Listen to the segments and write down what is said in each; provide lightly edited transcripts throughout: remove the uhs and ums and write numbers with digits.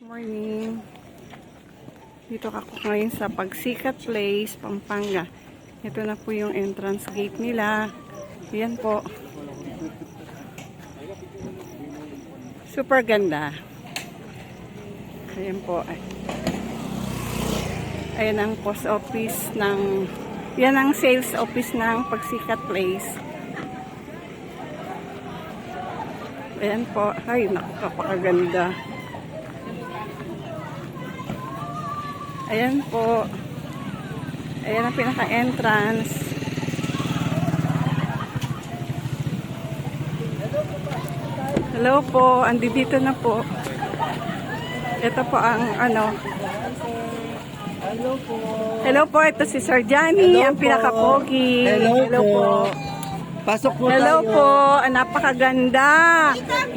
Morning. Dito ako ngayon sa Pagsikat Place, Pampanga. Ito na po yung entrance gate nila. Yan po. Super ganda. Ayan po. Ayan ang post office ng... Yan ang sales office ng Pagsikat Place. Ayan po. Ay, napakaganda. Ayan po. Ayan ang pinaka-entrance. Hello po. Andito na po. Ito po ang ano. Hello po. Hello po. Ito si Sir Johnny. Hello ang pinaka-pogi. Hello po. Pasok po Hello tayo. po. Napakaganda.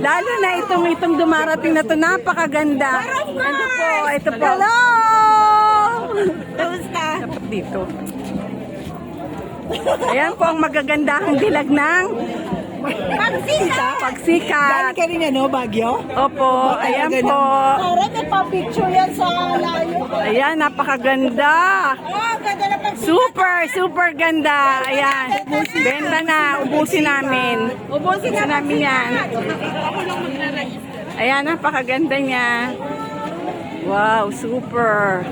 Lalo na itong dumarating na to. Napakaganda. Ito po. Ito po. Hello! Kamusta? Dapat dito. Ayan po ang magagandahang dilag ng Pagsikat. Galing ka rin ano, Baguio? Opo, ayan po. Parang may pa-picture yan sa layo. Ayan, napakaganda. Ganda na pag Super ganda. Ayan. Benta na. Ubusin namin. Ubusin namin yan. Ayan, napakaganda niya. Wow, super.